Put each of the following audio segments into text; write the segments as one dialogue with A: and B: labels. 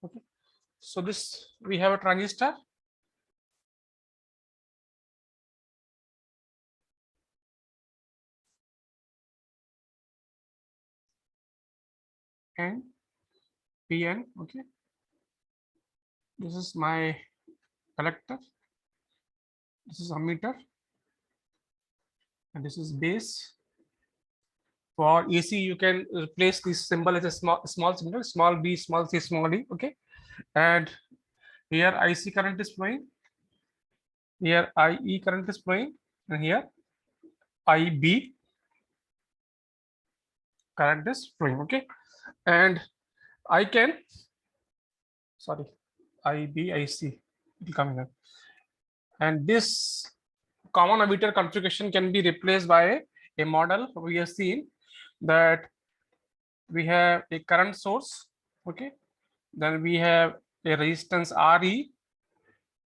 A: Okay, so this we have a transistor. And PN, okay, this is my collector, this is ammeter, and this is base. For AC, you can replace this symbol as a small symbol, small b, small c, small d. Okay, and here IC current is flowing, here IE current is flowing, and here IB current is flowing. Okay, and I can, sorry, IB IC will come here, and this common ammeter configuration can be replaced by a model. We have seen that we have a current source, okay, then we have a resistance RE,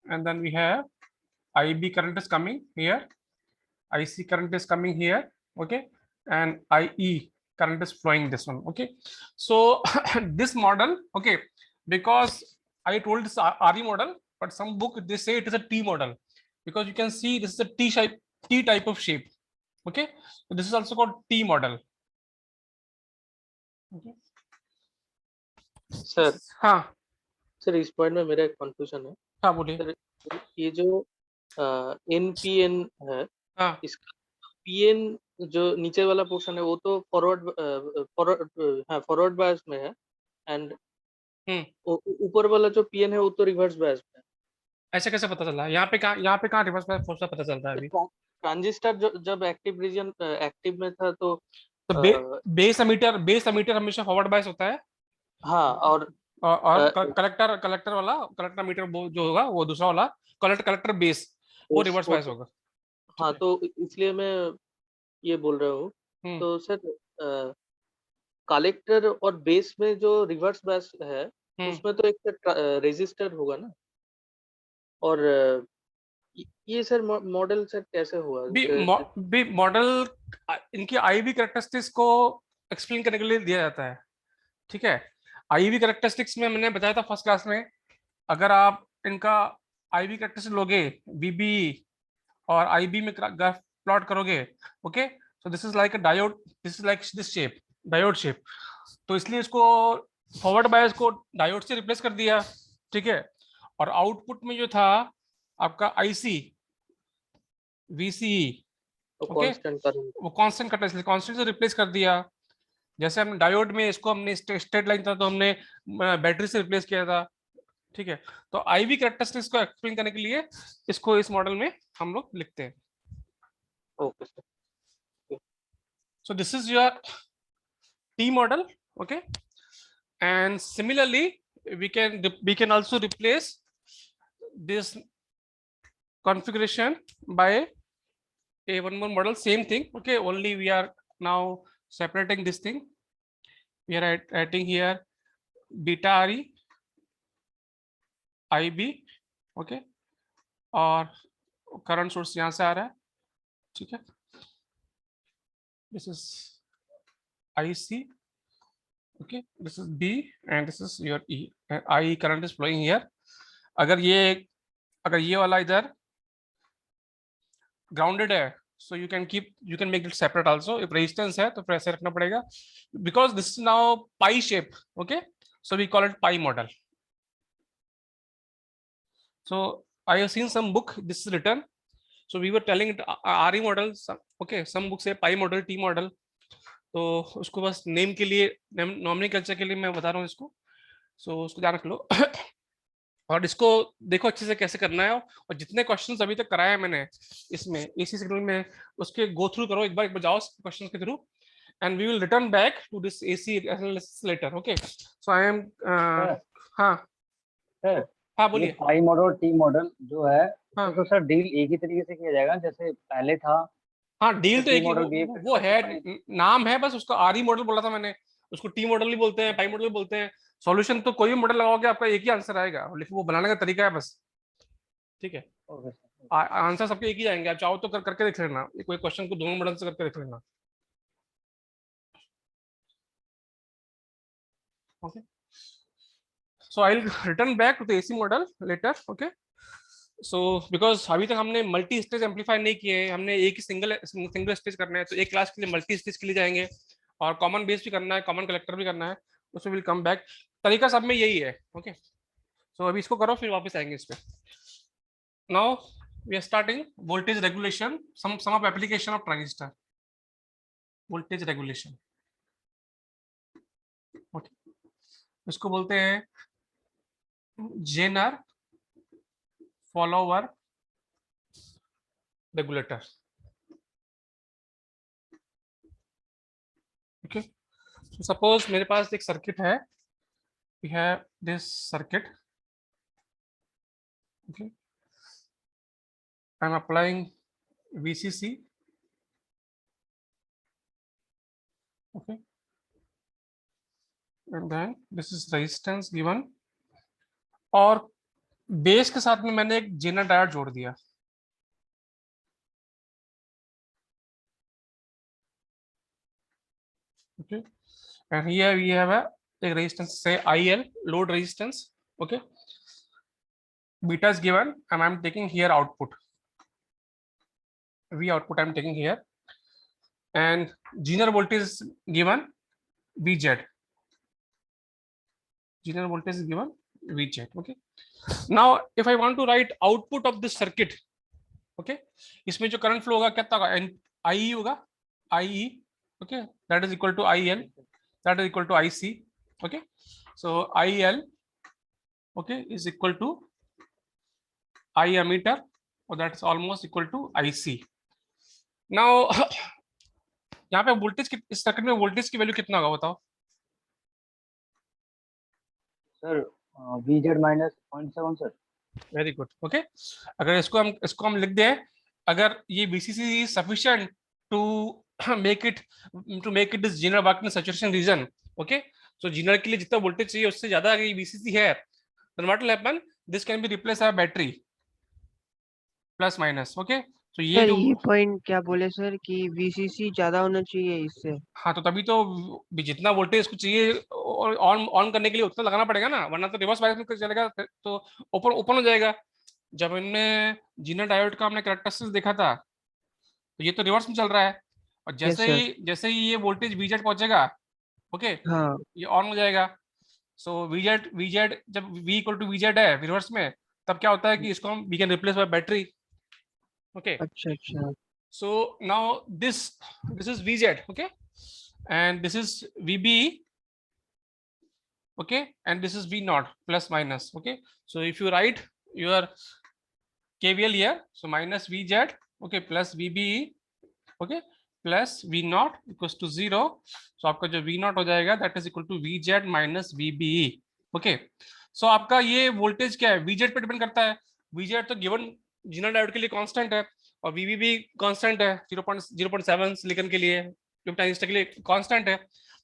A: and then we have IB current is coming here, IC current is coming here, okay, and IE current is flowing this one. Okay, so this model, okay, because I told this RE model, but some book they say it is a T model, because you can see this is a T type of shape. Okay, so this is also called T model. Okay.
B: Sir
A: हाँ
B: sir इस point में मेरा एक confusion है
A: हाँ बोलिए।
B: Sir, ये जो एनपीएन है,
A: हाँ
B: इसका पीएन जो नीचे वाला पोर्शन है वो तो फॉरवर्ड बायस में है, एंड ऊपर वाला जो पीएन है वो तो रिवर्स बायस में
A: ऐसे कैसे पता चला? यहाँ पे कहाँ रिवर्स बायस फोर्स का पता चलता है अभी?
B: है। ट्रांजिस्टर जब एक्टिव रीजन एक्टिव में था तो
A: बेस अमीटर हमेशा फॉरवर्ड बायस होता है।
B: हाँ, और
A: कलेक्टर वाला कलेक्टर मीटर जो होगा वो दूसरा वाला कलेक्टर बेस वो रिवर्स बायस होगा।
B: हाँ, तो इसलिए मैं ये बोल रहा हूँ। तो सर कलेक्टर और बेस में जो रिवर्स बायस है उसमें तो एक रेजिस्टर होगा ना, और ये सर मॉडल सर कैसे हुआ?
A: बी मॉडल इनकी आईवी कैरेक्टरिस्टिक्स को एक्सप्लेन करने के लिए दिया जाता है। ठीक है, आईवी कैरेक्टरिस्टिक्स में मैंने बताया था फर्स्ट क्लास में, अगर आप इनका आईवी कैरेक्टरिस्टिक्स लोगे बीबी और आईबी में ग्राफ प्लॉट करोगे, okay, so this is like a diode, this is like this shape, diode shape, तो इसलिए इसको फॉरवर्ड बायस को डायोड से रिप्लेस कर दिया। ठीक है, और आउटपुट में जो था आपका आईसी वीसीई, ओके, वो कांस्टेंट कटा इसलिए कांस्टेंट से रिप्लेस कर दिया। जैसे हमने डायोड में इसको हमने स्ट्रेट लाइन था तो हमने बैटरी से रिप्लेस किया था। ठीक है, तो आईवी कैरेक्टरिस्टिक्स को एक्सप्लेन करने के लिए इसको इस मॉडल में हम लोग लिखते हैं।
B: Okay sir,
A: so this is your T model, okay, and similarly we can also replace this configuration by a one more model, same thing, okay, only we are now separating this thing, we are adding here beta RE IB, okay, और current source यहाँ से आ रहा है। ठीक है, this is IC, okay, this is B and this is your E, and I current is flowing here। अगर ये वाला इधर ग्राउंडेड है, so you can make it separate also। if resistance है तो फिर ऐसे रखना पड़ेगा, because this is now pi shape, okay, so we call it pi model। so I have seen some book this is written, so we were telling it RE model, okay, some books say pi model, T model, तो उसको बस name के लिए, nomenclature के लिए मैं बता रहा हूँ इसको, सो उसको ध्यान रख लो। और इसको देखो अच्छे से कैसे करना है, और जितने क्वेश्चंस अभी तक कराए हैं मैंने इसमें एसी सिग्नल में, उसके गो थ्रू करो एक बार जाओ क्वेश्चन के through, and we will return back to this AC analysis later. Okay, so I am हाँ
C: सर,
A: हाँ बोलिए।
C: पाई मॉडल टी मॉडल जो है,
A: हाँ
C: तो सर डील एक ही तरीके से किया जाएगा जैसे पहले था?
A: हाँ, डील तो एक ही, वो है, नाम है बस उसका आरई मॉडल बोला था मैंने, उसको टी मॉडल नहीं बोलते हैं, पाई मॉडल बोलते हैं। सॉल्यूशन तो कोई भी मॉडल लगाओगे आपका एक ही आंसर आएगा, लेकिन वो बनाने का तरीका है बस। ठीक है, आंसर सबके एक ही आएंगे, आप चाहो तो करके देख लेना, कोई क्वेश्चन को दोनों मॉडल से करके देख लेना। Okay, So I'll return back to the AC model later. Okay. So because अभी तक हमने मल्टी स्टेज एम्पलीफायर नहीं किए हैं, हमने एक ही सिंगल स्टेज करना है, तो एक क्लास के लिए मल्टी स्टेज के लिए जाएंगे और कॉमन बेस भी करना है, कॉमन कलेक्टर भी करना है, उसमें विल कम बैक। तरीका सब में यही है। ओके, सो अभी इसको करो फिर वापस आएंगे इस पे। Now we are starting voltage regulation, some of application of transistor voltage regulation. Okay, इसको बोलते हैं zener follower regulator. Okay, suppose मेरे पास एक सर्किट है, we have this circuit. Okay, I'm applying VCC. Okay, and then this is resistance given, और base के साथ में मैंने एक जेनर डायोड जोड़ दिया। Okay, and here we have a resistance, say IL, load resistance. Okay, beta is given and I'm taking here output, V output I'm taking here, and zener voltage is given VZ. Zener voltage is given VZ. Okay, now if I want to write output of this circuit, okay, इसमें जो current flow होगा कितना होगा, IE होगा, IE, okay, that is equal to IL, that is equal to IC. Okay, so IL, okay, is equal to I ammeter, or that is almost equal to IC. Now यहाँ पे voltage, इस circuit में voltage की value कितना होगा बताओ
C: sir? VZ minus 0.7 sir.
A: Very good. Okay, अगर इसको हम लिख दें, अगर ये VCC is sufficient to make it this zener work in saturation region, okay, so zener के लिए जितना वोल्टेज चाहिए उससे ज्यादा अगर ये VCC है, then what will happen, this can be replaced by battery plus minus. okay, तो ये जो
D: ये पॉइंट क्या बोले सर कि VCC ज्यादा होना चाहिए इससे?
A: हाँ, तो तभी तो जितना वोल्टेज इसको चाहिए ऑन करने के लिए उतना लगाना पड़ेगा ना, वरना तो रिवर्स बायस में चलेगा तो ओपन ओपन हो जाएगा। जब इनने जीनर डायोड का हमने कैरेक्टरिस्टिक्स देखा था, तो ये तो रिवर्स में चल रहा है, और जैसे ही ये वोल्टेज VZ पहुंचेगा, ओके,
D: हाँ,
A: ये ऑन हो जाएगा। सो VZ जब V इक्वल टू VZ है रिवर्स में, तब क्या होता है कि इसको हम we can replace by battery. Okay,
D: अच्छा अच्छा,
A: so now this is VZ, okay, and this is VB, okay, and this is V naught plus minus. Okay, so if you write your KVL here, so minus VZ, okay, plus VB, okay, plus V naught equals to 0, so आपका जो V naught हो जाएगा that is equal to VZ minus VBE. okay, so आपका ये voltage क्या है, VZ पे depend करता है। VZ तो गिवन जीनर डायोड के लिए कांस्टेंट है, और VB भी कांस्टेंट है 0.7 सिलिकॉन के लिए, ट्रांजिस्टर के लिए कांस्टेंट है।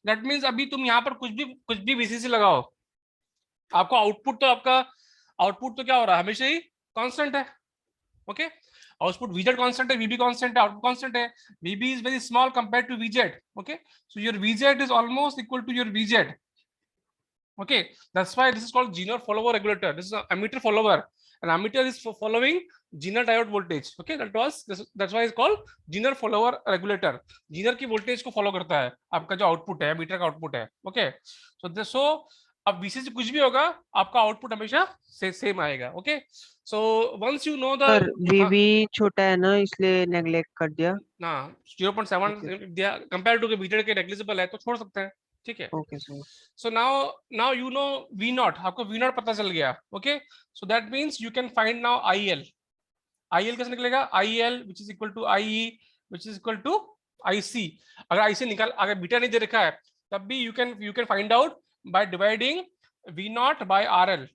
A: दैट मींस अभी तुम यहाँ पर कुछ भी VCC लगाओ, आपको आउटपुट तो क्या हो रहा है, हमेशा ही कांस्टेंट है। ओके, आउटपुट VZ कांस्टेंट है, VB कांस्टेंट है, आउटपुट कांस्टेंट है। VB is very small compared to VZ. Okay, so your VZ is almost equal to your VZ. Okay, that's why this is called zener follower regulator. This is an ammeter follower. An ammeter is following zener diode voltage. Okay, that's why it's called zener follower regulator. Zener की voltage को follow करता है आपका जो output है, ammeter का output है. Okay, so अब VCC कुछ भी होगा, आपका output हमेशा same आएगा. Okay, so once you know the
D: sir VB छोटा है ना इसलिए नेग्लेक्ट कर दिया
A: ना 0.7 दिया, कंपेयर टू के VZ के negligible है तो छोड़ सकते हैं। ठीक है,
D: okay sir.
A: so now you know V naught, आपको V naught पता चल गया। okay, so that means you can find now IL कैसे निकलेगा, IL which is equal to IE which is equal to IC। अगर IC निकाल, अगर beta नहीं दे रखा है तब भी you can find out by dividing V naught by RL।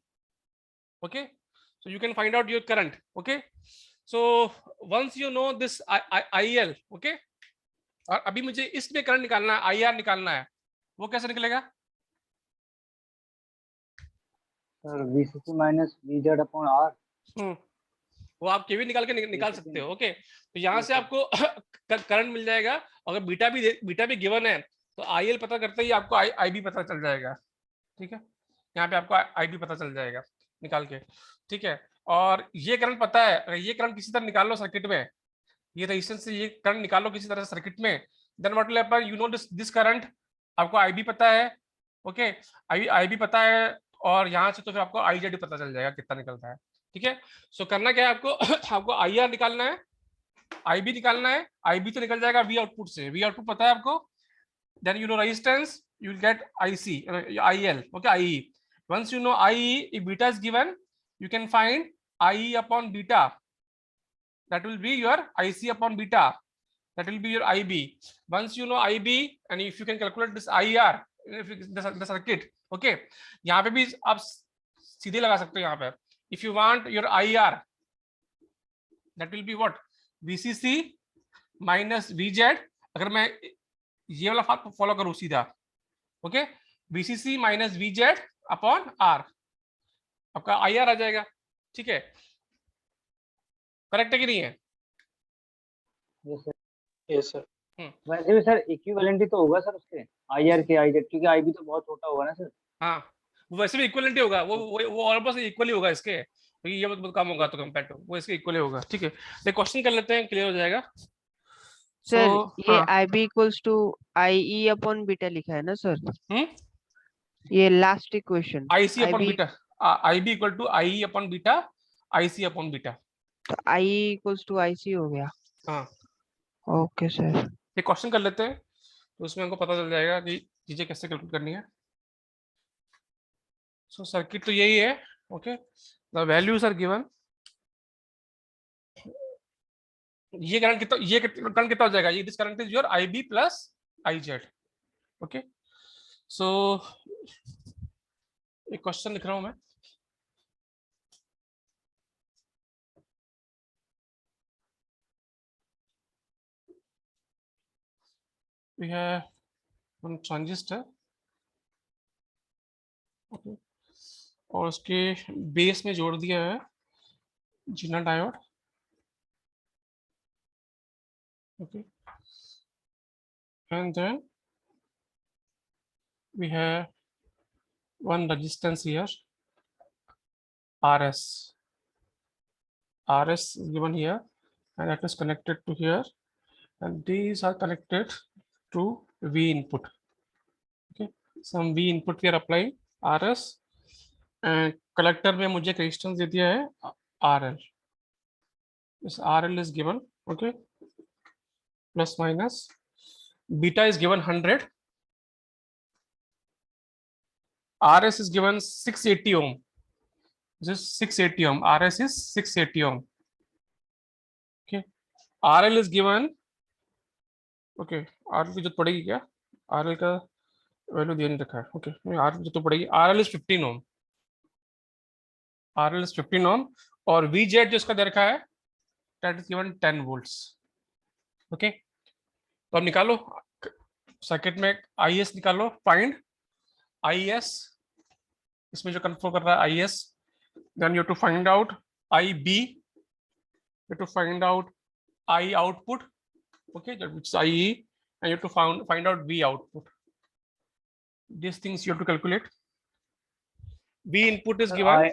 A: okay, so you can find out your current। okay, so once you know this IL, okay, और अभी मुझे इसमें करंट निकालना है, IR निकालना है, वो कैसे निकलेगा
C: sir? VCC minus VZ upon R।
A: वो आप केवी निकाल सकते हो। ओके, तो यहाँ से आपको करंट मिल जाएगा, अगर बीटा भी गिवन है तो IL पता करते ही आपको IB पता चल जाएगा। ठीक है, यहाँ पे आपको आईबी पता चल जाएगा निकाल के, ठीक है। और ये करंट पता है, अगर ये करंट किसी तरह निकाल लो सर्किट में, ये रेजिस्टेंस से ये करंट निकाल लो किसी तरह से सर्किट में, then what will happen, you know this current, आपको आईबी पता है, ओके, आईबी पता है, और यहाँ से तो फिर आपको आईजेड पता चल जाएगा कितना निकलता है, ठीक है। सो करना क्या है आपको आपको आईआर निकालना है, आईबी निकालना है, आईबी तो निकल जाएगा वी आउटपुट से, वी आउटपुट पता है आपको, then you know resistance, you will get IC, IL, okay, IE. Once you know IE, if beta is given, you can find IE upon beta, that will be your IC upon beta, that will be your IB. Once you know IB, and if you can calculate this IR, the circuit, okay, यहाँ पे भी आप सीधे लगा सकते हो यहाँ पे, if you want your IR, that will be what, VCC minus VZ, अगर मैं ये वाला फॉर्म फॉलो करूं सीधा, okay, VCC minus VZ upon R, आपका IR आ जाएगा, ठीक है, करेक्ट है कि नहीं है?
C: Yes sir.
B: Yes sir.
C: वैसे भी सर इक्विवेलेंट ही तो होगा सर उसके, आईआर के आईजेड, क्योंकि आईबी तो बहुत छोटा होगा ना सर।
A: हाँ, वो वैसे भी इक्विवेलेंट ही होगा, वो ऑलमोस्ट इक्वली होगा इसके, तो ये बहुत कम होगा तो कंपेयर टू वो इसके इक्वली होगा, ठीक है। तो क्वेश्चन कर लेते हैं, क्लियर हो जाएगा।
D: सर ये
A: हाँ,
D: IB equals to IE upon beta लिखा है ना सर?
A: हम्म,
D: ये last equation
A: IC upon
D: IB,
A: beta, IB equal to IE upon beta, IC upon beta,
D: तो IE इक्वल्स टू IC हो गया।
A: हाँ।
D: Okay sir.
A: ये क्वेश्चन कर लेते हैं, तो उसमें हमको पता चल जाएगा कि चीजें कैसे कैलकुलेट करनी है। सो सर्किट तो यही है, okay, the values are given, ये करंट कितना, ये करंट कितना हो जाएगा, ये this current is your IB plus IZ, okay. So एक क्वेश्चन लिख रहा हूं मैं, we have one transistor, okay, और उसके बेस में जोड़ दिया है Zener diode, okay, and then we have one resistance here, RS is given here, and that is connected to here, and these are connected to V input, okay, some V input we are applying RS, and collector में मुझे resistance दे दिया है RL, this RL is given, okay, plus minus, beta is given 100, RS is given 680 ohm, this is 680 ohm, RS is 680 ohm, okay, RL is given, okay, RL की जो पड़ेगी क्या, RL का value दिया नहीं रखा है, ओके, RL जो तो पड़ेगी, RL is 15 ohm, RL is 15 ohm, और VZ जो इसका दे रखा है, that is given 10 volts, okay. तो अब निकालो सर्किट में IS निकालो, फाइंड IS, इसमें जो कंफर्म कर रहा है IS, then you have to find out IB, you have to find out I output, okay, which is IE, and you have to find out V output. These things you have to calculate. V input is given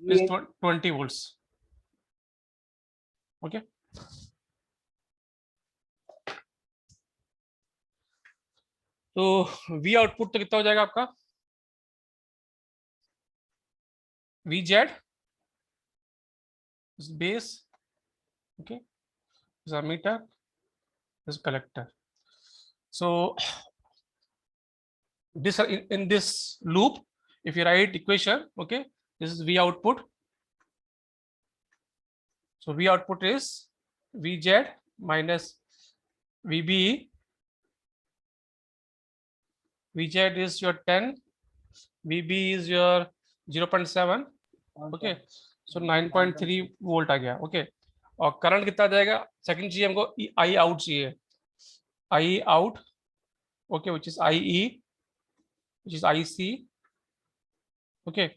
A: is 20 volts, okay. तो V output तो कितना हो जाएगा आपका, VZ is base, okay, is ammeter, is collector. So this in this loop, if you write equation, okay, this is V output. So V output is VZ minus VB. VZ is your 10, VB is your 0.7, okay, so 9.3 volt आ गया, okay, और current कितना जाएगा, second चाहिए हमको I out चाहिए, I out, okay, which is IE, which is IC, okay,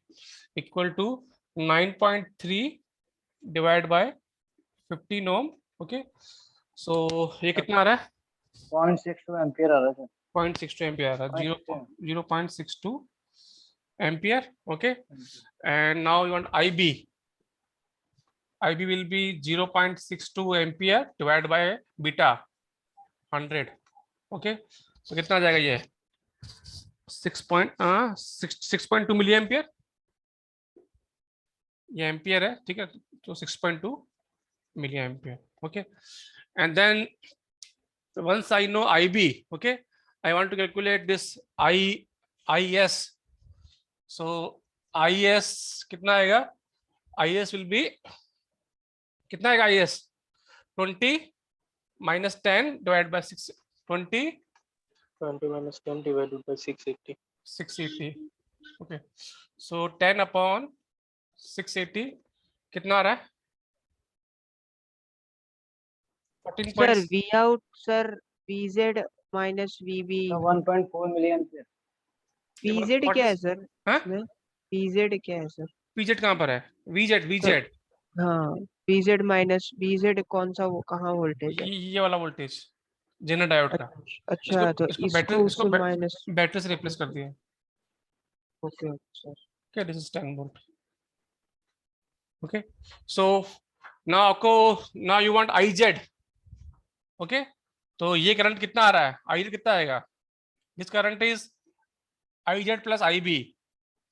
A: equal to 9.3 divided by 15 ohm, okay, so ये कितना आ रहा है,
C: 0.62 एम्पियर आ रहा है सर,
A: 0.62 एम्पियर आ रहा है, 0.62 ampere. Okay, and now you want IB. IB will be 0.62 ampere divided by beta 100. Okay, so कितना आ जाएगा ये 6.2 मिली एम्पियर, ये एम्पियर है, ठीक है, तो 6.2 milli ampere. Okay, and then once I know IB, okay, I want to calculate this IS. So IS कितना आएगा? IS will be कितना आएगा? IS 20 minus 10 divided by 6, 20
B: minus 10 divided by 680.
A: 680. Okay, so 10 upon 680 कितना आ रहा है? 14
D: sir
A: points.
D: V out sir VZ minus VB
C: 1.4 million से
D: PZ क्या है सर?
A: हाँ?
D: PZ क्या है सर?
A: PZ कहाँ पर है? VZ.
D: हाँ PZ minus VZ कौन सा वो कहाँ वोल्टेज है?
A: ये वाला वोल्टेज जेनर डायोड का.
D: अच्छा तो इसको माइनस.
A: बैटरी से रिप्लेस कर दिया.
D: Okay sir.
A: Okay, this is 10 volt. Okay, so now you want IZ. Okay, तो ये करंट कितना आ रहा है? IZ कितना आएगा? This current is IZ plus IB.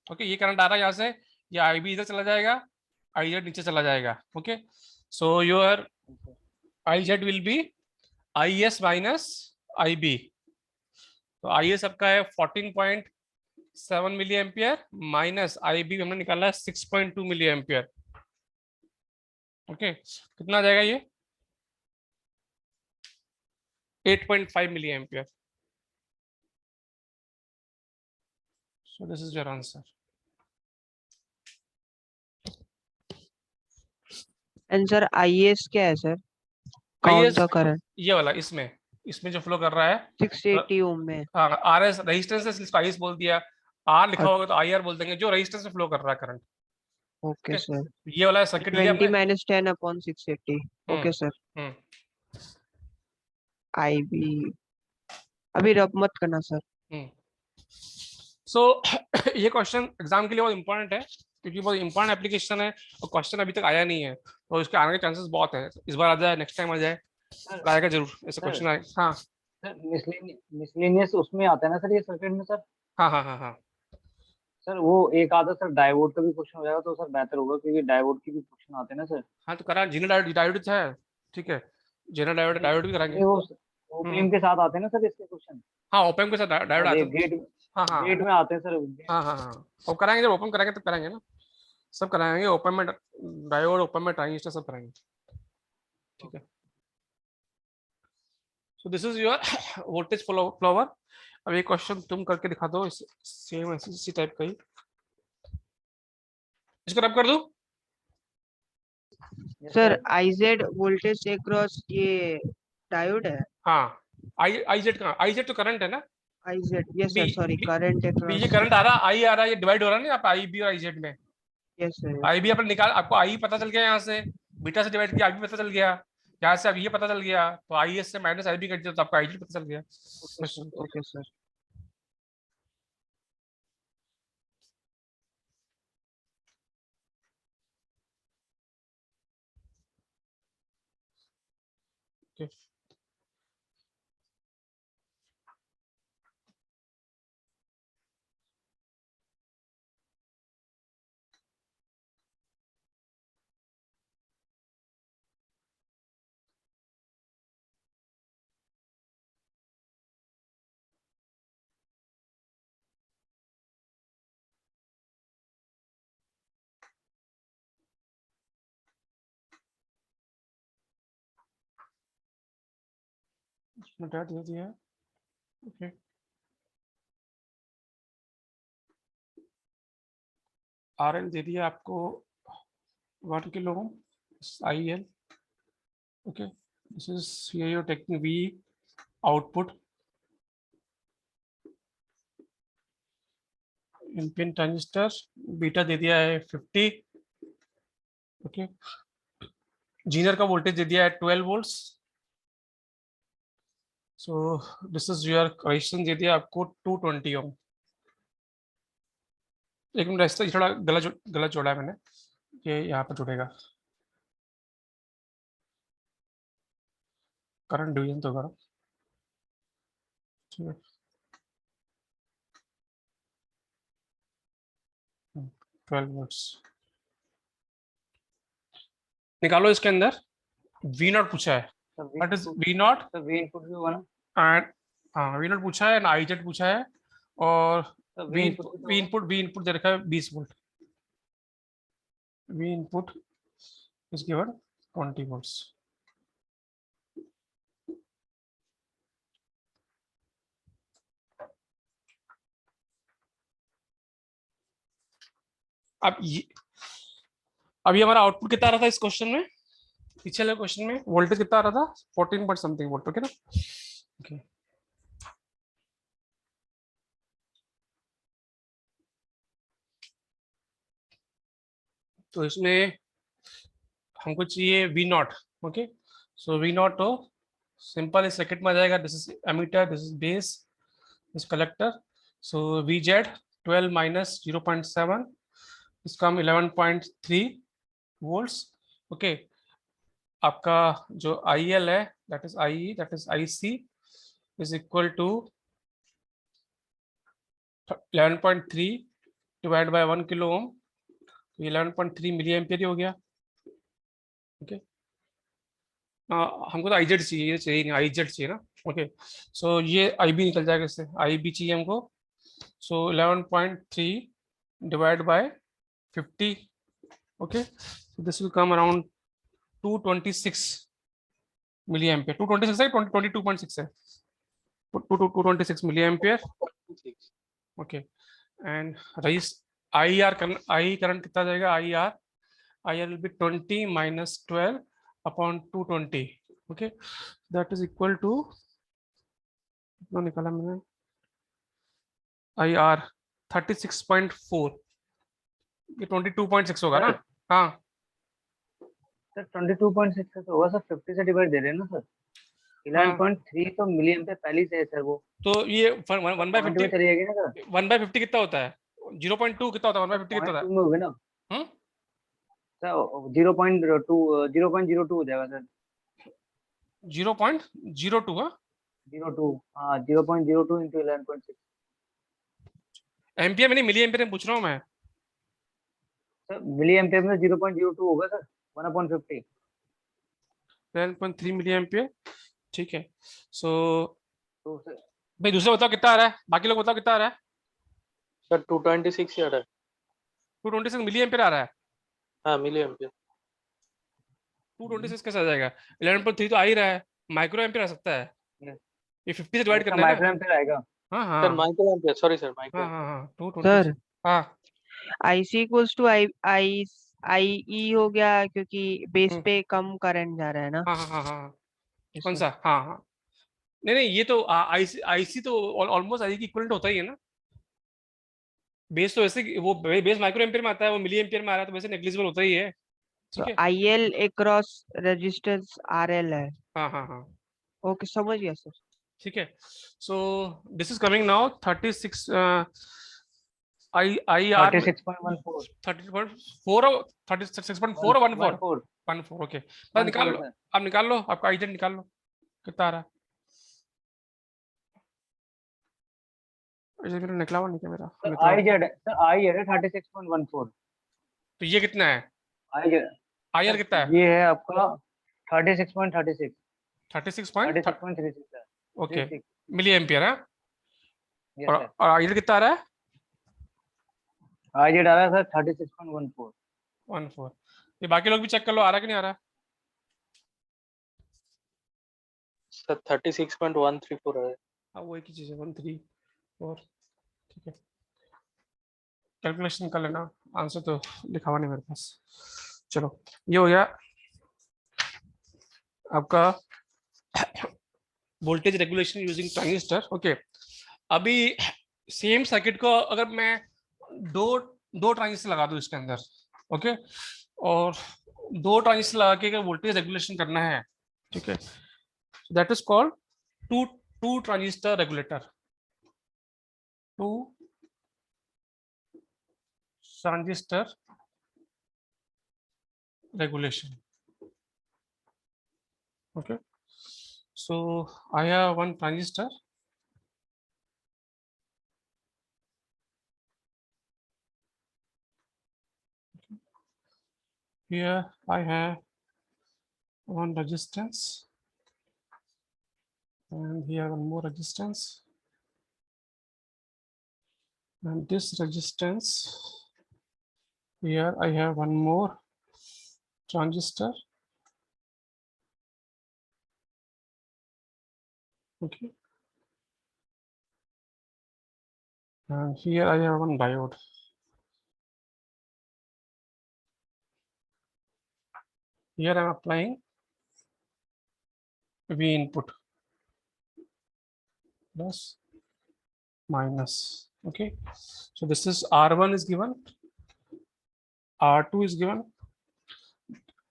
A: Okay, ये करंट आ रहा है यहाँ से, ये IB इधर चला जाएगा, IZ नीचे चला जाएगा. Okay, so your IZ will be IS minus IB. तो IS आपका है 14.7 मिली एम्पियर माइनस IB हमने निकाला है 6.2 मिली एम्पियर. ओके, कितना आ जाएगा ये? 8.5 milli ampere. So this is your answer.
D: And sir IS क्या है सर? कौन
A: IS
D: सा करंट?
A: ये वाला, इसमें जो फ्लो कर रहा है
D: 680 ओम में.
A: हाँ, RS रेजिस्टेंस है, इसको IS बोल दिया. R लिखा होगा तो IR बोल देंगे, जो रेजिस्टेंस में फ्लो कर रहा है करंट.
D: Okay sir.
A: ये वाला सर्किट लिया
D: 20 minus 10 upon 680. Okay sir. IB अभी रब मत करना सर.
A: सो ये क्वेश्चन एग्जाम के लिए बहुत इंपॉर्टेंट है, क्योंकि बहुत इंपॉर्टेंट एप्लीकेशन है और क्वेश्चन अभी तक आया नहीं है, तो इसके आने के चांसेस बहुत है. इस बार आ जाए, नेक्स्ट टाइम आ जाए, आएगा जरूर ऐसा क्वेश्चन आए. हाँ
C: सर मिसलेनियस उसमें आता है ना सर, ये सर्किट में सर.
A: हाँ
C: सर वो एक आधा सर डायोड का भी क्वेश्चन हो जाएगा तो सर बेहतर होगा, क्योंकि डायोड की भी क्वेश्चन आते हैं ना सर.
A: हाँ, तो करा जेनर डायोड है, ठीक है, जेनर डायोड भी कराएंगे.
C: वो ओपीएम के साथ आते हैं ना सर इसके क्वेश्चन.
A: हाँ, ओपन के साथ डायोड आते हैं.
C: गेट
A: हाँ
C: गेट में आते हैं सर.
A: हाँ और कराएंगे, जब ओपन कराएंगे तब कराएंगे ना, सब कराएंगे. ओपन में डायोड, ओपन में ट्रांजिस्टर, सब कराएंगे. ठीक है. सो this is your voltage flower. अब ये क्वेश्चन तुम करके दिखा दो, सेम इसी टाइप का ही. इसको रब कर दूं?
D: सर IZ वोल्टेज अक्रॉस ये डायोड है.
A: हाँ, IZ कहाँ? IZ तो करंट है ना.
D: IZ yes sir, sorry
A: B-
D: current
A: ये
D: अक्रॉस.
A: करंट आ रहा, I आ रहा, ये डिवाइड हो रहा है ना आप IB और IZ में.
D: Yes sir.
A: IB अपन निकाल, आपको I पता चल गया, यहाँ से बीटा से डिवाइड किया, IB पता चल गया, यहाँ से अब ये पता चल गया, तो IS से माइनस IB कट दिया तो आपको IZ पता चल गया.
D: Okay sir.
A: Okay. मिटा दिया. ओके, RL दे दिया आपको 1 kilo ohm IL. Okay, this is here you're taking V output. NPN transistor beta दे दिया है 50. ओके, जीनर का वोल्टेज दे दिया है 12 volts. So this is your resistance दे दिया आपको 220 ओम. एक मिनट, रास्ता थोड़ा गलत जोड़ा है मैंने, ये यहाँ पर जुड़ेगा, करंट डिवीजन तो करो, ठीक है। 12 वोल्ट्स निकालो, इसके अंदर वी नॉट पूछा है, व्हाट इज वी नॉट,
C: तो वी इनपुट भी होगा ना,
A: एंड हाँ वी नॉट पूछा है ना, आई जेड पूछा है, और
C: तो
A: V
C: V input
A: V input दे रखा है 20 volt, V input is given 20 volts. अब ये अभी हमारा आउटपुट कितना आ रहा था इस क्वेश्चन में, पीछे वाले क्वेश्चन में वोल्टेज कितना आ रहा था, 14 पॉइंट समथिंग वोल्ट, ओके ना, ओके। तो इसमें हमको चाहिए V naught, okay. So V naught तो सिंपल इस सर्किट में आ जाएगा, this is emitter, this is base, this collector, so V Z 12 minus 0.7, इसका हम 11.3 वोल्ट्स, ओके। आपका जो आई एल है, that is I, that is I C is equal to 11.3 divide by 1 kilo ohm, 11.3 milli ampere हो गया, okay. हमको तो I Z चाहिए, ये चाहिए नहीं, आई जेड चाहिए ना, ओके। सो ये आई बी निकल जाएगा, इससे आई बी चाहिए हमको, so 11.3 divide by 50, okay. This will come around 226 milli ampere, 226 है, 22.6 है, 226 मिली एम्पियर, ओके। एंड रईस आई आर आई करंट कितना जाएगा, I R will be 20 minus 12 upon 220, okay, that is equal to, कितना निकाला मैंने, आई आर 36.4, ये 22.6 होगा ना, हाँ
C: सर 22.6 से तो होगा सर, 50 से डिवाइड दे रहे हैं ना सर, 11.3 तो मिली एम्पियर पहले से है सर, वो
A: तो ये 1/50
C: चली जाएगी ना सर,
A: 1/50 कितना होता है, 0.2 कितना होता है, 1/50 कितना होता
C: 0.2 में होगी ना
A: है,
C: सर, 0.02 हो जाएगा सर,
A: 0.02, हाँ
C: 02, हाँ 0.02 इंटू 11.6,
A: एम्पियर में नहीं, मिली एम्पियर में पूछ रहा हूँ मैं,
C: सर मिली एम्पियर में 0.02 होगा सर, 1/50,
A: 12.3 मिली एम्पियर, ठीक है। सो
C: तो सर
A: भाई दूसरा बताओ कितना आ रहा है, बाकी लोग बताओ कितना आ रहा है,
B: सर 226 ही आ रहा है।
A: 226 मिली एम्पियर आ रहा है,
B: हाँ मिली एम्पियर।
A: 226 कैसे आ जाएगा, 11.3 तो आ ही रहा है, माइक्रो एम्पियर आ सकता है, ये 50 से डिवाइड
C: इसका
A: करना है ना,
C: माइक्रो एम्पियर आएगा,
A: हाँ
B: सर
A: हाँ
B: micro ampere, sorry sir micro
A: हाँ
B: एम्पियर।
A: हाँ हाँ, 226,
D: सर
A: हाँ
D: IC इक्वल्स टू आई आई आई ई हो गया, क्योंकि बेस
A: हम्म,
D: पे कम करंट जा रहा है ना,
A: हाँ हाँ हाँ हाँ, कौन
D: इसमें।
A: सा, हाँ हाँ, नहीं नहीं, ये तो आईसी तो ऑलमोस्ट आई की इक्विवेलेंट होता ही है ना, बेस तो वैसे वो बेस माइक्रो एम्पियर में आता है, वो मिली एम्पियर में आ रहा है, तो वैसे नेग्लिजिबल होता ही है,
D: तो
A: ठीक है,
D: IL एक क्रॉस रेजिस्टेंस RL है।
A: हाँ हाँ हाँ,
D: ओके, समझ गया सर।
A: ठीक है। सो this is coming now 36 I R में
C: 36.14,
A: 30.4, 36.4 और 14,
C: 14,
A: 14, ओके, बस निकाल
C: 14
A: लो,
C: सर,
A: अब निकाल लो आपका आईजेड, निकाल लो कितना आ रहा है, आईजेड मेरा निकला हुआ नहीं क्या, मेरा
C: सर
A: निकला
C: आई
A: हुआ।
C: जेड सर, आई जेड है 36.14,
A: तो ये कितना है,
C: I Z
A: I R
C: sir,
A: कितना है,
C: ये है आपका 36.36,
A: 36 point,
C: 36.36 sir,
A: okay,
C: 36,
A: milli ampere है,
C: यस सर,
A: और आईजेड कितना आ रहा है,
C: आई जेड आ रहा है सर 36.14,
A: 14, ये बाकी लोग भी चेक कर लो, आ रहा है कि नहीं आ रहा है,
B: सर 36.134 है।
A: हाँ वो एक ही चीज है, 134, ठीक है, कैलकुलेशन कर लेना, आंसर तो लिखा हुआ नहीं मेरे पास, चलो ये हो गया आपका voltage regulation using transistor, okay. अभी सेम सर्किट को अगर मैं दो दो ट्रांजिस्टर लगा दूं इसके अंदर, ओके, और दो ट्रांजिस्टर लगा के अगर वोल्टेज रेगुलेशन करना है, ठीक है, that is called two two transistor regulator, two transistor regulation. Okay, so I have one transistor. Here I have one resistance, and here one more resistance, and this resistance. Here I have one more transistor. Okay, and here I have one diode. Here I'm applying V input plus minus. Okay, so this is R1 is given, R2 is given,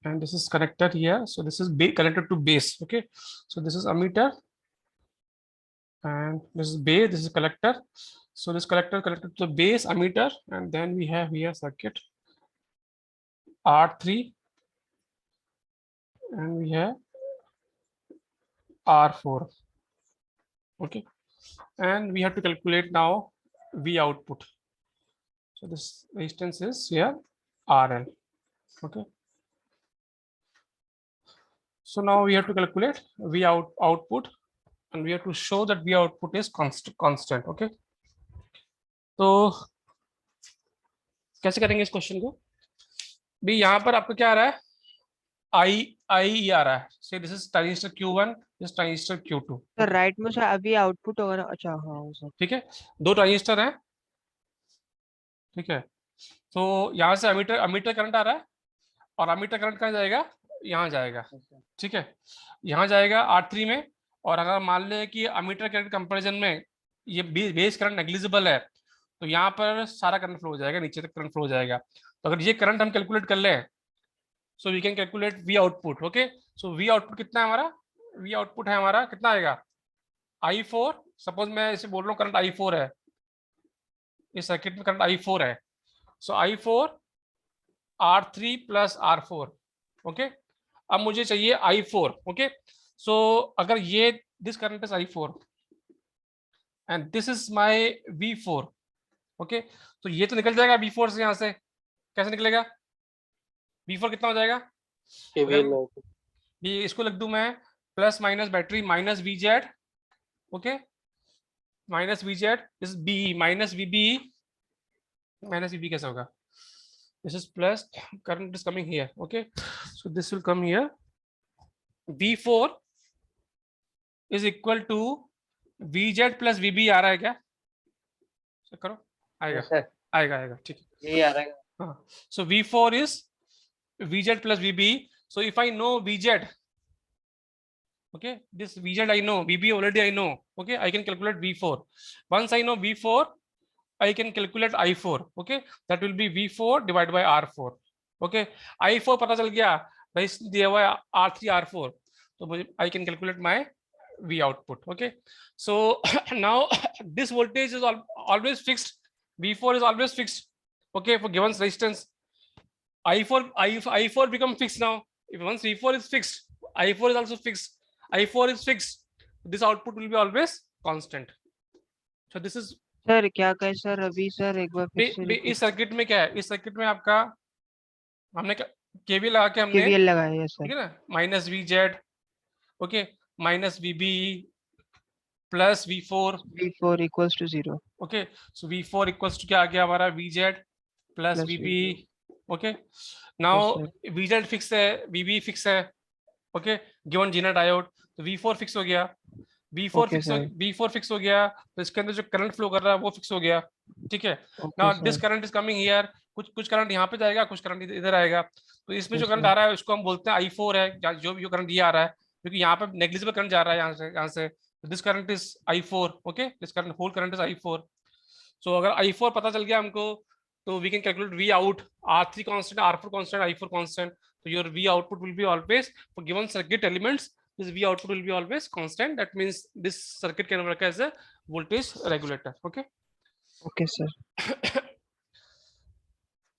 A: and this is connected here. So this is connected to base. Okay, so this is ammeter, and this is base, this is collector. So this collector connected to the base ammeter, and then we have here circuit R3, and we have R4. Okay, and we have to calculate now V output. So this resistance is here RL. Okay, so now we have to calculate V output, and we have to show that V output is constant. Okay, तो कैसे करेंगे इस question को? भी यहाँ पर आपको क्या आ रहा है? I आ रहा है. So this is transistor Q1, this transistor Q2.
D: Sir right में सर अभी आउटपुट होगा ना? अच्छा हाँ सर
A: ठीक है, दो ट्रांजिस्टर हैं. ठीक है, तो यहाँ से अमीटर करंट आ रहा है, और अमीटर करंट कहाँ जाएगा? यहाँ जाएगा. ठीक है, यहाँ जाएगा R3 में. और अगर मान ले कि अमीटर करंट कंपैरिजन में ये बेस करंट नेग्लिजिबल है, तो यहाँ पर सारा करंट फ्लो हो जाएगा, नीचे तक करंट फ्लो हो जाएगा. तो अगर ये करंट हम कैलकुलेट कर लें, so we can calculate V output. Okay, so V output कितना है हमारा? वी आउटपुट है हमारा कितना आएगा? I4. सपोज मैं इसे बोल रहा हूँ करंट I4 है, इस सर्किट में करंट I4 है. सो I4 R3 plus R4. Okay, अब मुझे चाहिए I4. ओके, सो अगर ये this current is I4 and this is my V4. Okay, तो ये तो निकल जाएगा V4 से. यहाँ से कैसे निकलेगा? V4 कितना हो जाएगा? ये इसको लिख दूं मैं plus minus battery minus VZ. Okay, minus VZ is B minus VB. Minus VB कैसे होगा? This is plus, current is coming here. Okay, so this will come here. V4 is equal to VZ plus VB. आ रहा है क्या? Check करो. आएगा.
C: Yes, sir.
A: आएगा. ठीक है,
C: यही आ रहा है.
A: हाँ. So V4 is VZ plus VB. So if I know VZ, okay, this VZ I know, VB already I know. Okay, I can calculate V4. Once I know V4, I can calculate I4. Okay, that will be V4 divided by R4. Okay, I4 पता चल गया, दिया हुआ है R3 R4, तो मुझे I can calculate my V output. Okay, so now this voltage is always fixed. V4 is always fixed. Okay, for given resistance, I4 become fixed now. If once V4 is fixed, I4 is also fixed. I4 is fixed. This output will be always constant. So this is
D: sir क्या कहे sir अभी sir एक बार फिर से
A: इस circuit में क्या है? इस सर्किट में आपका हमने केवीएल लगा के हमने
D: केवीएल लगाया है सर.
A: ठीक है ना, minus VZ. Okay, minus VB plus V4
D: equals to 0.
A: Okay, so V4 equals to क्या आ गया हमारा? VZ plus
D: Plus
A: VB.
D: VB.
A: Okay, now
D: Yes,
A: VZ fix है, VB फिक्स है. ओके, गिवन जीना डायोड, तो V4 फिक्स हो गया. V4
D: Okay, sir.
A: Fix हो गया, तो इसके अंदर जो करंट फ्लो कर रहा है वो फिक्स हो गया. ठीक है,
D: Okay,
A: now
D: sir.
A: This current is coming here. कुछ करंट यहाँ पे जाएगा, कुछ करंट इधर आएगा. तो इसमें जो
D: Yes,
A: करंट
D: sir.
A: आ रहा है उसको हम बोलते हैं I4 है. जो करंट ये आ रहा है, क्योंकि यहाँ पे नेग्लिजिबल करंट जा रहा है यहाँ से. This current is I4. Okay, this current whole current is I4. So अगर I4 पता चल गया हमको, तो we can calculate V out. R3 constant, R4 constant, I4 constant. तो your V output will be always for given circuit elements, this V output will be always constant. That means this circuit can work as a voltage regulator. Okay.
D: Okay, sir.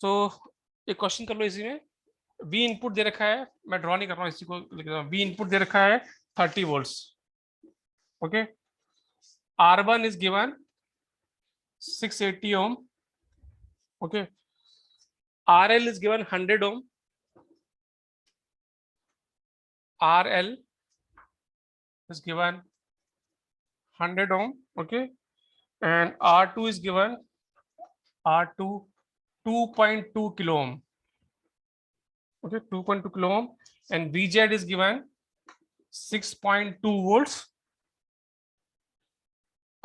A: तो एक question कर लो इसी में। We input दे रखा है, मैं draw नहीं कर रहा हूँ, इसी को लिख रहा हूँ। वी इनपुट दे रखा है 30 volts. Okay, R1 is given 680 ohm. Okay, RL is given 100 ohm. RL is given 100 ohm. Okay, and R2 is given R2 2.2 kilo ohm. Okay, 2.2 kilo ohm, and VZ is given 6.2 volts.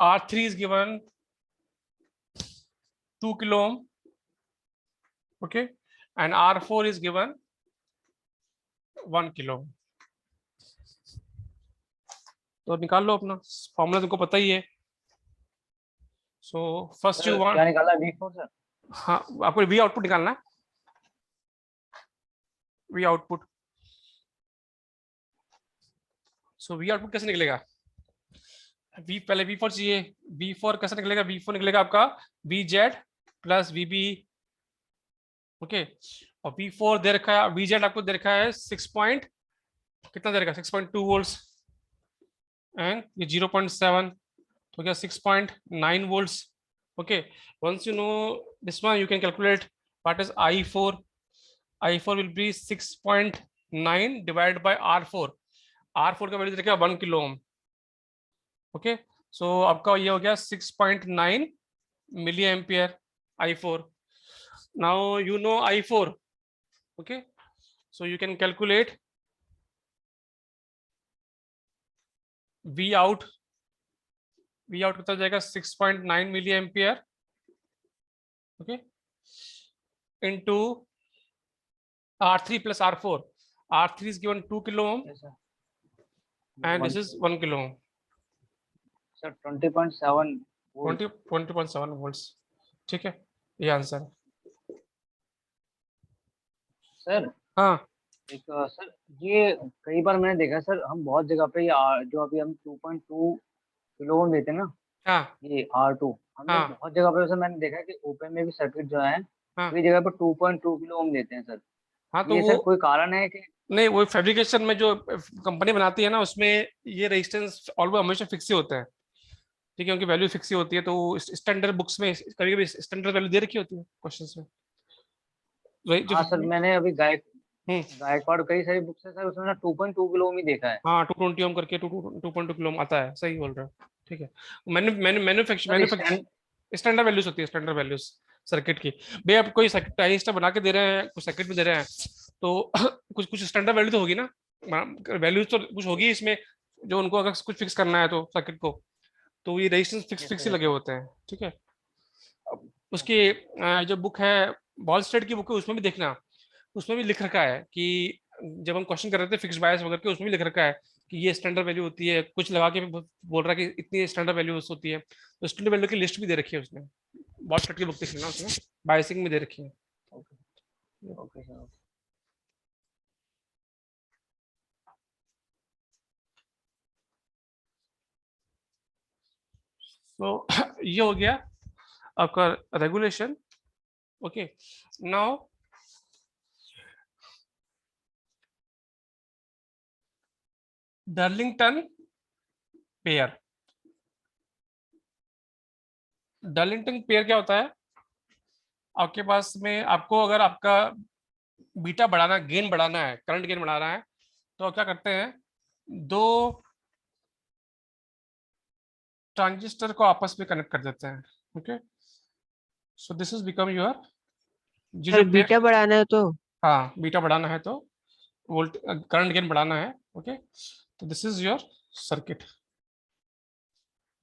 A: R3 is given 2 kilo ohm. Okay, and R4 is given 1 kilo ohm. तो निकाल लो अपना formula, तुमको पता ही है। So first you
C: sir
A: want,
C: क्या निकाला V4 sir?
A: हाँ आपको वी आउटपुट निकालना है, we output. So V output कैसे निकलेगा? वी पहले V4 चाहिए। V4 कैसे निकलेगा? V4 निकलेगा आपका VZ प्लस VB। ओके, और V4 दे रखा है, VZ आपको दे रखा है 6 पॉइंट कितना दे रखा है, 6.2 वोल्ट्स, एंड ये 0.7 तो क्या 6.9 volts. Okay, once you know this one, you can calculate what is I4. I4 will be 6.9 divided by R4. R4 का वैल्यू देखिए 1 किलो ओम। ओके, सो आपका ये हो गया 6.9 milli ampere I4. Now you know I4. Okay, so you can calculate V out कितना हो जाएगा 6.9 milli ampere, okay, into R3 plus R4. R3 is given 2 kilo ohm
C: Yes, sir.
A: and this is 1 kilo ohm.
C: Sir 20.7 volt.
A: 20.7 volts. ठीक है, ये answer है।
C: Sir
A: हाँ
C: एक sir ये कई बार मैंने देखा सर, हम बहुत जगह पे ये जो अभी हम 2.2 किलो ओम देते हैं ना,
A: हाँ
C: ये R2 हमने
A: हाँ
C: बहुत जगह पे सर मैंने देखा कि ओपन में भी सर्किट जो है
A: हाँ
C: कई जगह पे 2.2 किलो ओम देते हैं सर।
A: हाँ, तो
C: ये
A: वो
C: सर कोई कारण है कि?
A: नहीं, वो फैब्रिकेशन में जो कंपनी बनाती है ना, उसमें ये रेजिस्टेंस ऑलवेज हमेशा फिक्स ही होता है। ठीक है, उनकी वैल्यू फिक्स ही होती है, तो स्टैंडर्ड बुक्स में कभी कभी स्टैंडर्ड वैल्यू दे रखी होती है क्वेश्चंस में। वही जो
C: हाँ सर मैंने अभी
A: हम्म,
C: गायकवाड़ कई सारी बुक्स है सर, उसमें ना 2.2 किलो ओम ही देखा है।
A: हाँ 220 ओम करके 2.2 किलो ओम आता है, सही बोल रहे हो। ठीक है, मैंने मैंने
C: सर
A: मैन्युफैक्चर स्टैंडर्ड वैल्यूज होती है, स्टैंडर्ड वैल्यूज सर्किट की। भैया आप कोई सर्किट ट्रांजिस्टर बना के दे रहे हैं, कुछ सर्किट में दे रहे हैं, तो कुछ कुछ स्टैंडर्ड वैल्यू तो होगी ना, वैल्यूज तो कुछ होगी इसमें, जो उनको अगर कुछ फिक्स करना है तो सर्किट को, तो ये resistance fix
C: yes
A: fix
C: sir
A: ही
C: यस
A: लगे
C: सर।
A: होते हैं। ठीक है, उसकी जो बुक है, बॉल स्टेट की बुक है, उसमें भी देखना, उसमें भी लिख रखा है कि जब हम क्वेश्चन कर रहे थे फिक्स बायस वगैरह के, उसमें भी लिख रखा है कि ये स्टैंडर्ड वैल्यू होती है, कुछ लगा के भी बोल रहा है कि इतनी स्टैंडर्ड वैल्यू होती है, तो स्टैंडर्ड वैल्यू की लिस्ट भी दे रखी है उसने, बॉल स्टेट की बुक देख लेना, उसमें बायसिंग में दे रखी है।
C: Okay sir.
A: तो ये हो गया आपका regulation. Okay, now Darlington pair. Darlington pair क्या होता है? आपके पास में, आपको अगर आपका बीटा बढ़ाना, गेन बढ़ाना है, करंट गेन बढ़ाना है, तो आप क्या करते हैं, दो ट्रांजिस्टर को आपस में कनेक्ट कर देते हैं। Okay, so this is become your जी
D: सर
A: जो पेयर।
D: बीटा बढ़ाना है तो?
A: हाँ, बीटा बढ़ाना है तो वोल्ट करंट गेन बढ़ाना है। ओके, तो दिस इज योर सर्किट।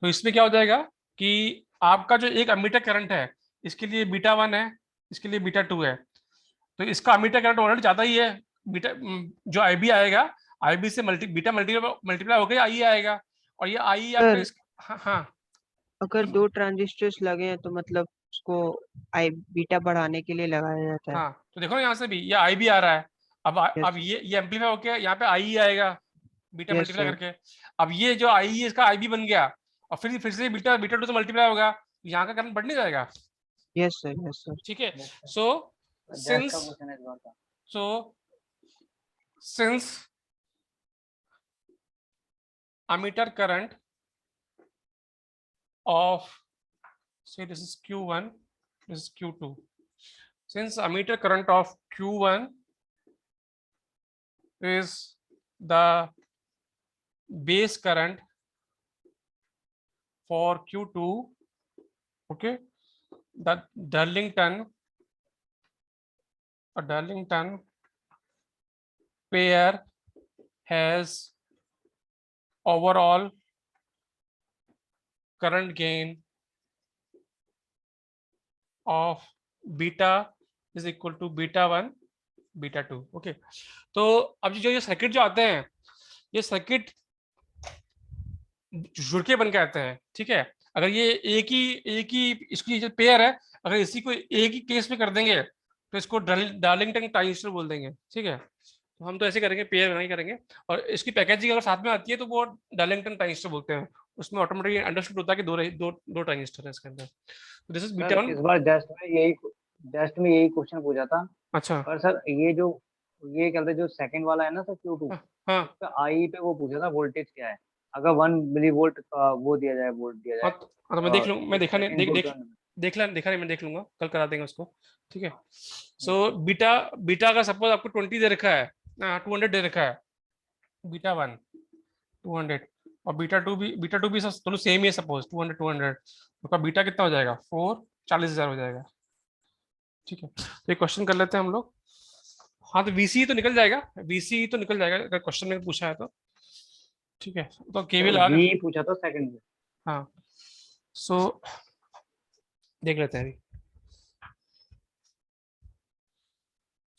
A: तो इसमें क्या हो जाएगा कि आपका जो एक अमीटर करंट है, इसके लिए बीटा 1 है, इसके लिए बीटा 2 है, तो इसका अमीटर करंट ऑलरेडी ज्यादा ही है। बीटा जो आईबी आएगा, आईबी से बीटा मल्टीप्लाई होकर आई आएगा, और ये आई आपका
D: सर
A: हाँ हाँ,
D: अगर दो ट्रांजिस्टर्स लगे हैं तो मतलब उसको आई बीटा बढ़ाने के लिए लगाया जाता है?
A: हाँ, तो देखो ना यहाँ से भी ये आई भी आ रहा है, अब
D: यस
A: अब ये एम्पलीफाई होके यहाँ पे आई आएगा, बीटा
D: यस
A: मल्टीप्लाई
D: सर।
A: करके। अब ये जो आई है, इसका आई भी बन गया, और फिर से बीटा 2 से मल्टीप्लाई होगा, यहाँ का करंट बढ़ नहीं जाएगा।
D: Yes sir yes sir.
A: ठीक है,
C: यस सर।
A: सो
C: जस्ट का
A: since
C: क्वेश्चन इस बार का।
A: so since ammeter current of, say this is Q1, this is Q2, since ammeter current of Q1 is the base current for Q2, okay, the Darlington pair has overall current gain of beta is equal to beta 1 beta 2, okay। तो अब जो ये circuit जो आते हैं, ये circuit जुड़ के बन के आते हैं, ठीक है। अगर ये एक ही इसकी जो पेयर है, अगर इसी को एक ही केस में कर देंगे तो इसको डार्लिंगटन ट्रांजिस्टर बोल देंगे, ठीक है। तो हम तो ऐसे करेंगे, पेयर बना ही करेंगे, और इसकी पैकेजिंग अगर साथ में आती है तो वो डार्लिंगटन ट्रांजिस्टर बोलते हैं। उसमें ऑटोमेटिकली अंडरस्टूड होता है कि दो ट्रांजिस्टर है इसके अंदर। तो दिस इज
C: सर
A: बीटा 1।
C: इस बार जस्ट में यही क्वेश्चन पूछा था,
A: अच्छा,
C: पर सर ये क्या कहते हैं, जो सेकंड वाला है ना सर Q2,
A: हाँ
C: उसका आई पे वो पूछा था वोल्टेज क्या है, अगर 1 मिली वोल्ट का वो दिया जाए, वोल्ट दिया
A: हाँ,
C: जाए
A: तो मैं देख लूँ, मैं देखा नहीं,
C: इनपुट
A: देखा नहीं, मैं देख लूंगा, कल करा देंगे उसको, ठीक है। सो बीटा बीटा का सपोज आपको 20 दे रखा है, 200 दे रखा है, बीटा 1 200, और बीटा टू भी दोनों सेम ही है, सपोज 200 तो बीटा कितना हो जाएगा, 40,000 हो जाएगा, ठीक है। तो ये क्वेश्चन कर लेते हैं हम लोग। हाँ, तो वीसी तो निकल जाएगा, अगर क्वेश्चन में पूछा है तो, ठीक है। तो केवीएल आ गया,
C: वी पूछा था सेकंड में।
A: हाँ। सो देख लेते हैं अभी।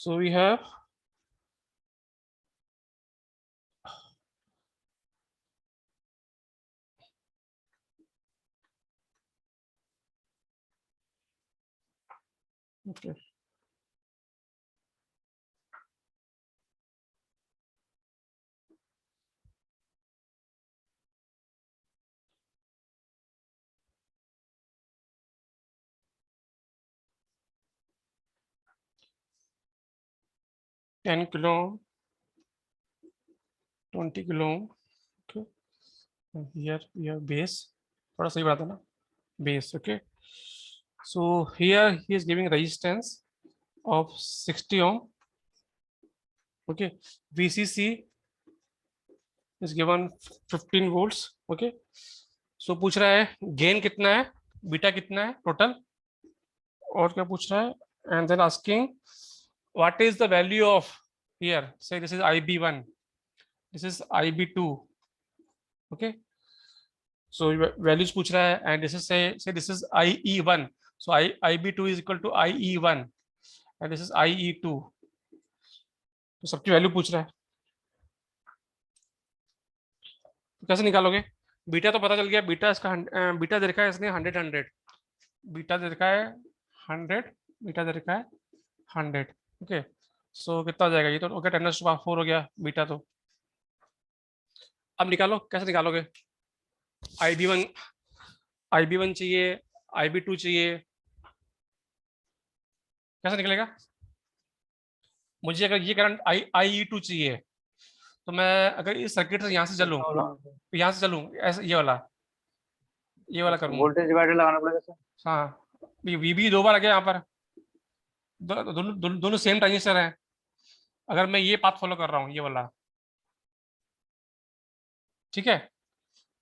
A: So we have okay. $10 kilo ohm, 20 kilo ohm, okay, and here we have base, थोड़ा सही बात है ना, base, okay। So here he is giving resistance of 60 ohm, okay। VCC is given 15 volts, okay। So पूछ रहा है gain कितना है, बीटा कितना है टोटल, और क्या पूछ रहा है, and then asking what is the value of, here say this is IB1, this is IB2, okay। So values पूछ रहा है, and this is say this is IE1, so IB2 is equal to IE1 and this is IE2, तो सबकी value पूछ रहा है, तो कैसे निकालोगे। बीटा तो पता चल गया, बीटा इसका बीटा दे रखा है इसने 100, बीटा दे रखा है 100, बीटा दे रखा है 100, ओके। सो कितना हो जाएगा, ये तो ओके 10⁴ हो गया बीटा। तो अब निकालो, कैसे निकालोगे, IB1 चाहिए, IB2 चाहिए, कैसे निकलेगा। मुझे अगर ये करंट IE2 चाहिए, तो मैं अगर इस सर्किट से यहाँ से चलूँ, तो यहाँ से चलूँ ऐसे, ये वाला करूँ,
C: वोल्टेज डिवाइडर लगाना पड़ेगा सर।
A: हाँ, VB 2 बार आ गया यहाँ पर, दोनों सेम ट्रांजिस्टर है। अगर मैं ये पाथ फॉलो कर रहा हूँ, ये वाला, ठीक है,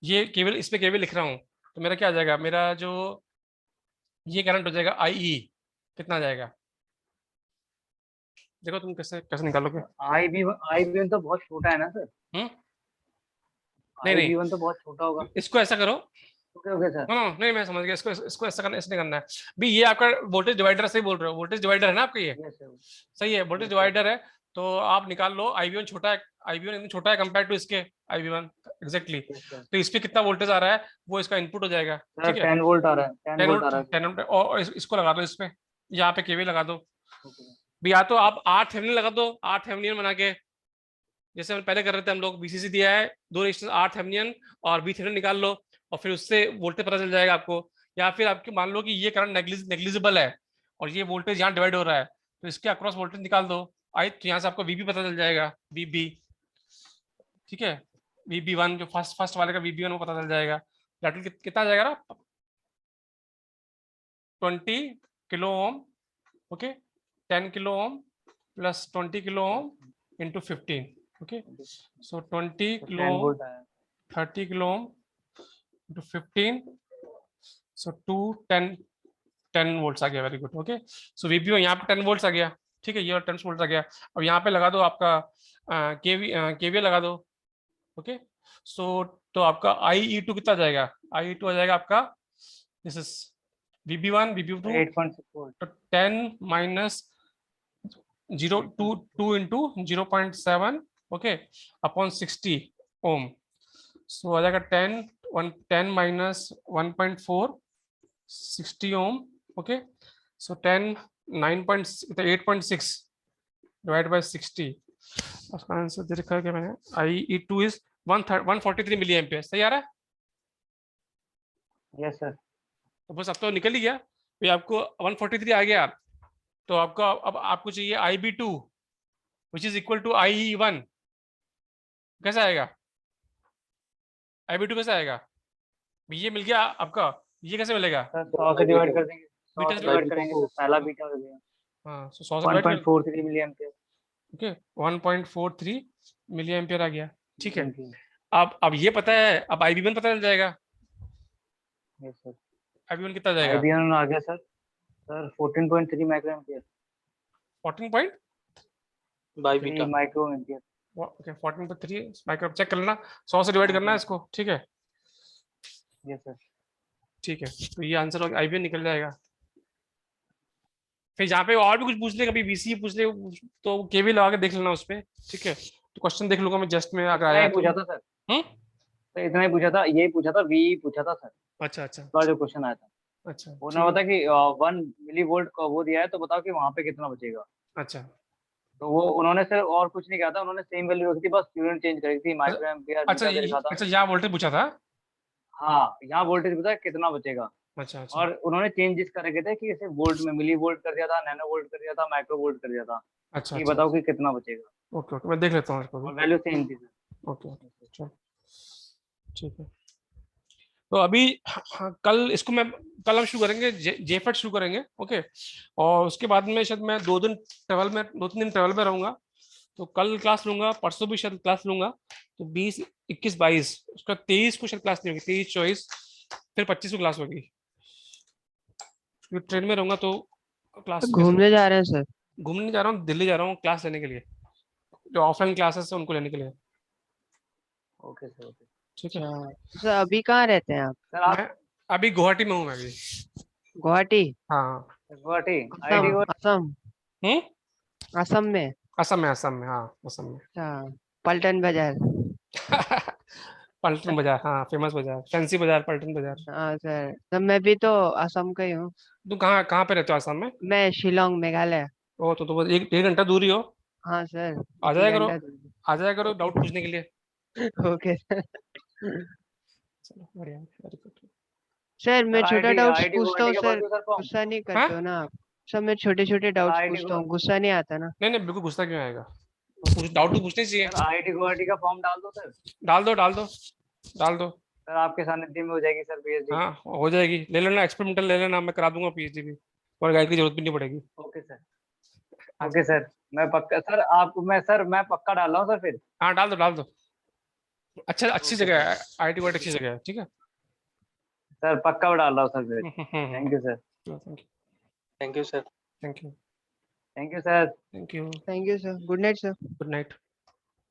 A: ये केवल इस पे केवल लिख रहा हूँ, तो मेरा क्या आ जाएगा, मेरा जो ये करंट हो जाएगा IE, कितना आ जाएगा, देखो तुम कैसे कैसे निकालोगे।
C: IB1 तो बहुत छोटा है ना सर।
A: नहीं
C: IB1 तो बहुत छोटा होगा।
A: इसको ऐसा करो,
C: ओके सर।
A: नहीं मैं समझ गया, इसको ऐसा करना, ऐसे नहीं करना है भी। ये आपका वोल्टेज डिवाइडर से बोल रहे हो, वोल्टेज डिवाइडर है ना आपका, ये सही है, वोल्टेज डिवाइडर है। तो आप निकाल लो, IB1 छोटा है, IB1 एकदम छोटा है कंपेयर टू इसके IB1 एग्जैक्टली। तो इस पे कितना वोल्टेज आ रहा है, वो इसका इनपुट हो जाएगा, ठीक है।
C: 10 वोल्ट आ रहा है, 10 वोल्ट आ रहा है
A: 10 वोल्ट, और इसको लगा दो, इस पे यहाँ पे केवल लगा दो भी, या तो आप RThevenin लगा दो, RThevenin बना के, जैसे हम पहले कर रहे थे हम लोग, VCC दिया है 2 रेजिस्टेंस RThevenin और VThevenin निकाल लो, और फिर उससे वोल्टेज पता चल जाएगा आपको। या फिर आपके मान लो कि ये करंट नेग्लिजिबल है और ये वोल्टेज यहाँ डिवाइड हो रहा है, तो इसके अक्रॉस वोल्टेज निकाल दो आई, तो यहाँ से आपको वीबी पता चल जाएगा, वीबी, ठीक है, VB1 जो फर्स्ट वाले का VB1 वो पता चल जाएगा। दैट विल कितना आ जाएगा ना, 20 kilo ohm, okay, 10 kilo ohm plus 20 kilo ohm into 15, okay, so 20 kilo
C: 10
A: ohm,
C: volt आया
A: 30 kilo ohm into 15, so 10 volts आ गया, वेरी गुड, ओके। सो VB1 यहाँ पे 10 वोल्ट्स आ गया, ठीक है, ये 10 वोल्ट आ गया। अब यहाँ पे लगा दो आपका केवीएल लगा दो, ओके। सो तो आपका IE2 कितना आ जाएगा, IE2 आ जाएगा आपका, this is VB1 VB2
C: 8.6 volt.
A: तो 10 minus 2 into 0.7, okay, upon 60 ohm, सो आ जाएगा 10 minus 1.4 60 ohm, okay, so 8.6 divide by 60, उसका आंसर दे रखा है क्या मैंने, IE2 इज 143 मिली एम्पियर, सही आ रहा है।
C: Yes sir.
A: तो बस अब तो निकल ही गया, ये आपको 143 आ गया, तो आपका अब आपको चाहिए IB2 which is equal to IE1, कैसा आएगा, IB2 कैसा आएगा, ये मिल गया आपका, ये कैसे मिलेगा,
C: सर 100 से डिवाइड कर देंगे, 100
A: बीटा
C: से
A: से
C: डिवाइड
B: बीटा
C: करेंगे
B: को
C: तो पहला बीटा हो जाएगा
A: हाँ, सो 100 से डिवाइड कर,
C: 1.43 milli ampere.
A: Okay, 1.43 milli ampere आ गया, ठीक है। अब ये पता है, अब IB1 पता चल जाएगा,
C: यस सर।
A: IB1 कितना आ जाएगा,
C: IBM आ गया sir, sir 14.3 micro ampere,
A: 14 point,
B: by
C: 3
B: beta.
C: Micro ampere.
A: Okay 14.3 micro, check कर लेना, 100 से डिवाइड करना है इसको, ठीक है,
C: यस सर।
A: ठीक है, तो ये आंसर IBN निकल जाएगा। फिर जहाँ पे और भी कुछ पूछ ले, कभी VC पूछ ले, तो केवी लगा के देख लेना उस पे, ठीक है, तो क्वेश्चन देख लूंगा मैं जस्ट में अगर
C: इतना
A: आया
C: ही
A: तो।
C: पूछा था सर,
A: हम्म,
C: तो इतना ही पूछा था, यही पूछा था, वी पूछा था सर,
A: अच्छा अच्छा
C: का जो क्वेश्चन आया था
A: अच्छा,
C: उन्होंने
A: ठीक
C: बता कि 1 मिली वोल्ट का वो दिया है, तो बताओ कि वहां पे कितना बचेगा।
A: है, अच्छा
C: तो वो उन्होंने सर और कुछ नहीं कहा था, उन्होंने सेम वैल्यू रखी थी, बस यूनिट चेंज करी थी, माइक्रो एम्पियर
A: अच्छा
C: मीटर दे रखा था।
A: अच्छा, यहाँ वोल्टेज पूछा था,
C: हाँ, यहाँ वोल्टेज पता है कितना बचेगा,
A: अच्छा अच्छा
C: और उन्होंने चेंजेस कर रखे थे कि इसे वोल्ट में मिली वोल्ट कर दिया था, नैनो वोल्ट कर दिया था, माइक्रो वोल्ट कर दिया था,
A: अच्छा
C: कि
A: अच्छा,
C: बताओ कि कितना बचेगा,
A: ओके ओके, मैं देख लेता हूँ इसको भी,
C: और वैल्यू सेम थी सर।
A: ओके ओके, चलो ठीक है। तो अभी हाँ, कल इसको मैं, कल हम शुरू करेंगे, जेफेट शुरू करेंगे, ओके, और उसके बाद में शायद मैं 2-3 दिन ट्रेवल में रहूंगा, तो कल क्लास लूंगा, परसों भी शायद क्लास लूंगा, तो 20 21 22 उसका 23 को शायद क्लास नहीं होगी, 23 24 फिर 25 को क्लास होगी, क्योंकि ट्रेन में रहूंगा तो क्लास कैसे,
D: घूमने जा रहे हैं सर।
A: घूमने नहीं जा रहा हूँ, दिल्ली जा रहा हूँ क्लास लेने के लिए, जो ऑफलाइन क्लासेस है उनको लेने के लिए,
C: ओके सर, ओके
A: ठीक है।
D: अच्छा सर, अभी कहाँ रहते हैं आप?
C: सर। आप
A: मैं अभी गुवाहाटी में हूँ, मैं अभी,
D: गुवाहाटी?
A: हाँ,
C: गुवाहाटी
D: असम?
C: IIT
D: असम?
A: हम्म,
D: असम में?
A: असम में, हाँ असम में।
D: अच्छा, पलटन बाजार।
A: पलटन बाजार, हाँ फेमस बाजार, फैंसी बाजार, पलटन बाजार।
D: हाँ सर, तो मैं भी तो असम का ही हूँ।
A: तुम कहाँ कहाँ पे रहते हो असम में,
D: मैं शिलोंग, मेघालय।
A: ओ तो बस 1-1.5 घंटा दूरी हो,
D: हाँ सर,
A: आ
D: एक ही
A: जाया करो,
D: घंटा दूर।
A: आ जाया करो
D: ओके
A: डाउट पूछने के लिए।
D: Okay sir.
A: चलो बढ़िया, वेरी गुड।
D: सर मैं
C: सर
D: छोटा
C: IIT
D: डाउट्स
C: IIT
D: पूछता
C: गुवाहाटी
D: हूँ
C: का भर
D: सर,
C: दूं सर फॉर्म?
D: गुस्सा नहीं
A: हाँ,
D: करते हो ना आप? सर मैं छोटे छोटे
C: सर
D: डाउट्स
C: IIT
D: पूछता हूँ, गुस्सा नहीं आता ना?
A: नहीं नहीं बिल्कुल, गुस्सा क्यों आएगा, डाउट तो पूछने चाहिए,
C: सर IIT गुवाहाटी का फॉर्म डाल दो सर।
A: डाल दो डाल दो डाल दो,
C: सर आपके सानिध्य में हो जाएगी सर PhD।
A: हाँ हो जाएगी, ले लेना एक्सपेरिमेंटल ले लेना, मैं करा दूंगा PhD भी, और गाइड की जरूरत भी नहीं पड़ेगी।
C: ओके सर,
A: हाँ
C: ओके सर, मैं पक्का सर, मैं पक्का डाल रहा हूँ सर फिर।
A: हाँ, डाल दो, अच्छा अच्छी
C: ओके
A: जगह
C: सर,
A: है, IIT बहुत अच्छी जगह है, ठीक है।
C: सर पक्का डाल रहा हूँ सर फिर।
A: Thank
C: thank you sir,
A: you,
B: thank you sir.
A: Thank you,
C: thank you sir.
A: Thank you,
D: thank you sir, good night sir.
A: Good night.